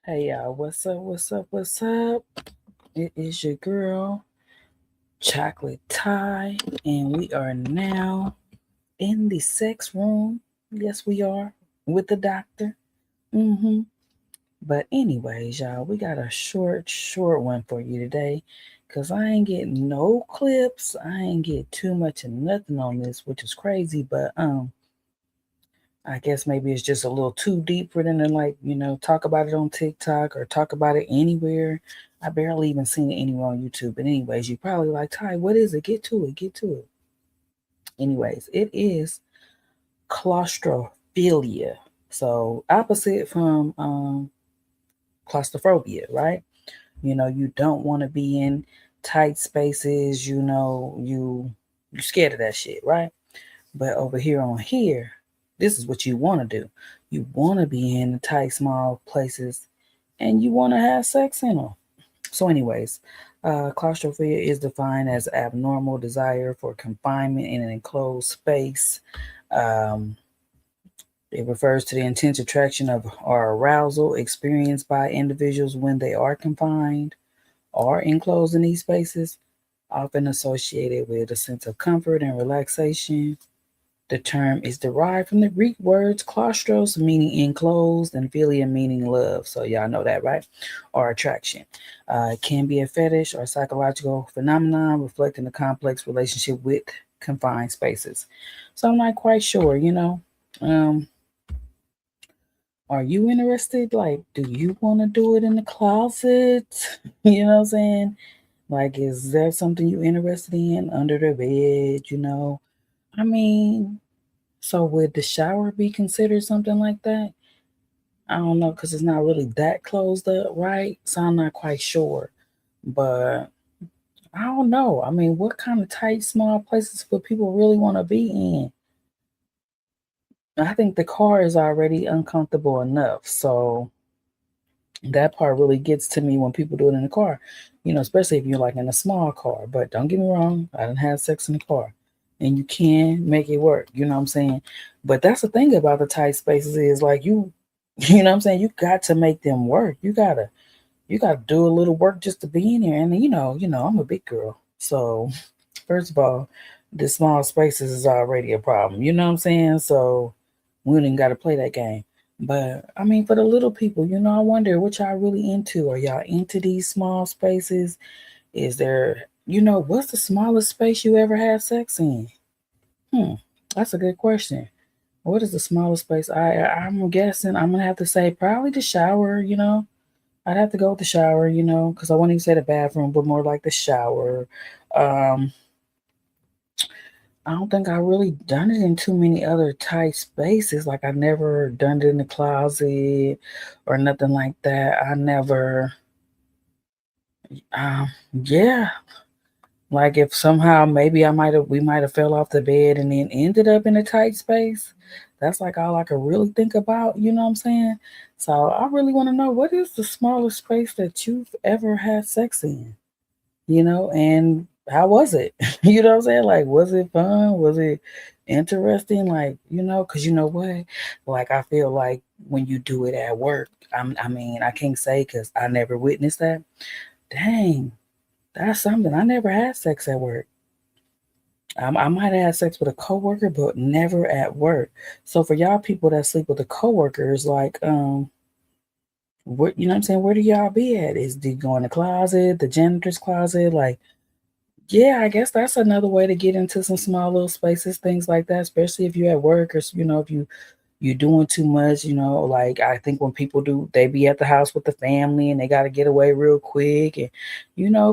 Hey y'all, what's up? What's up? What's up? It is your girl, Chocolate Tie, and we are now in the sex room. Yes, we are with the doctor. Mm-hmm. But anyways, y'all, we got a short one for you today, cause I ain't getting no clips. I ain't get too much of nothing on this, which is crazy. But I guess maybe it's just a little too deep for them to talk about it on TikTok or talk about it anywhere. I barely even seen it anywhere on YouTube. But anyways, you probably like, Ty, what is it? Get to it. Get to it. Anyways, it is claustrophilia. So opposite from claustrophobia, right? You don't want to be in tight spaces. You're scared of that shit, right? But over here on here, this is what you want to do. You want to be in tight, small places, and you want to have sex in them. So, anyways, claustrophobia is defined as abnormal desire for confinement in an enclosed space. Um, it refers to the intense attraction of or arousal experienced by individuals when they are confined or enclosed in these spaces, often associated with a sense of comfort and relaxation. The term is derived from the Greek words claustros, meaning enclosed, and philia, meaning love. So, y'all know that, right? Or attraction. It can be a fetish or psychological phenomenon reflecting a complex relationship with confined spaces. So, I'm not quite sure. Um, are you interested? Like, do you want to do it in the closet? You know what I'm saying? Like, is there something you interested in under the bed? I mean, so would the shower be considered something like that? I don't know because it's not really that closed up, right? So I'm not quite sure. But I don't know. I mean, what kind of tight, small places would people really want to be in? I think the car is already uncomfortable enough. So that part really gets to me when people do it in the car, especially if you're like in a small car. But don't get me wrong, I didn't have sex in the car. And you can make it work, you know what I'm saying? But that's the thing about the tight spaces is like you know what I'm saying, you got to make them work. You gotta do a little work just to be in there. And I'm a big girl. So first of all, the small spaces is already a problem. You know what I'm saying? So we didn't got to play that game. But I mean, for the little people, I wonder what y'all really into. Are y'all into these small spaces? Is there, what's the smallest space you ever had sex in? Hmm, that's a good question. What is the smallest space? I'm guessing I'm gonna have to say probably the shower. I'd have to go with the shower. Because I wouldn't even say the bathroom, but more like the shower. Um, I don't think I really done it in too many other tight spaces. Like I never done it in the closet or nothing like that. I never um yeah. Like if somehow maybe we might have fell off the bed and then ended up in a tight space. That's like all I could really think about, you know what I'm saying? So I really want to know what is the smallest space that you've ever had sex in? And how was it? You know what I'm saying? Like, was it fun? Was it interesting? Like, because you know what? Like, I feel like when you do it at work, I mean, I can't say because I never witnessed that. Dang, that's something. I never had sex at work. I might have had sex with a coworker, but never at work. So for y'all people that sleep with the coworkers, like, what you know what I'm saying? Where do y'all be at? Do you go in the closet, the janitor's closet? Like, yeah, I guess that's another way to get into some small little spaces, things like that, especially if you're at work or if you're doing too much, like I think when people do they be at the house with the family and they got to get away real quick and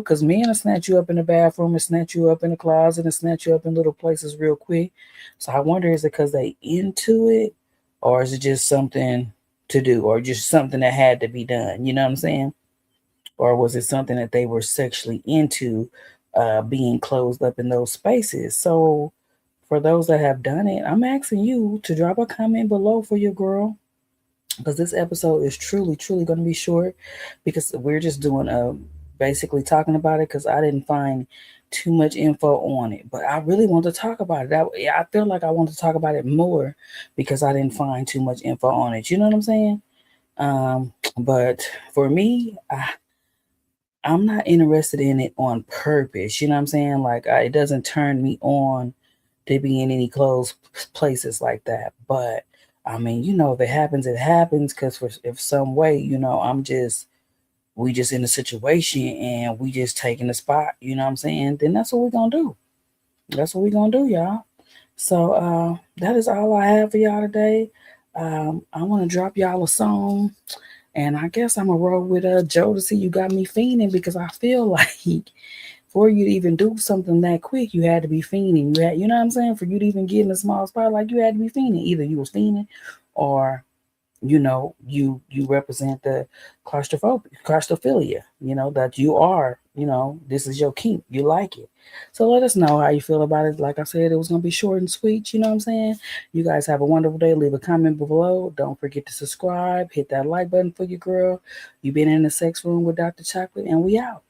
cuz men will snatch you up in the bathroom and snatch you up in the closet and snatch you up in little places real quick. So I wonder, is it cuz they into it, or is it just something to do, or just something that had to be done, you know what I'm saying? Or was it something that they were sexually into, being closed up in those spaces? So, for those that have done it, I'm asking you to drop a comment below for your girl, because this episode is truly, truly going to be short because we're just doing basically talking about it because I didn't find too much info on it, but I really want to talk about it. I feel like I want to talk about it more because I didn't find too much info on it. You know what I'm saying? But for me, I'm not interested in it on purpose. You know what I'm saying? Like, it doesn't turn me on to be in any closed places like that. But I mean, if it happens, it happens. Because if some way, we just in a situation and we just taking the spot. You know what I'm saying? Then that's what we're gonna do. That's what we're gonna do, y'all. So that is all I have for y'all today. I want to drop y'all a song, and I guess I'm gonna roll with Jodeci. You got me fiending because I feel like for you to even do something that quick, you had to be fiending. You know what I'm saying? For you to even get in a small spot, like you had to be fiending. Either you was fiending, or you represent the claustrophilia. That you are. This is your kink. You like it. So let us know how you feel about it. Like I said, it was gonna be short and sweet. You know what I'm saying? You guys have a wonderful day. Leave a comment below. Don't forget to subscribe. Hit that like button for your girl. You've been in the sex room with Dr. Chocolate, and we out.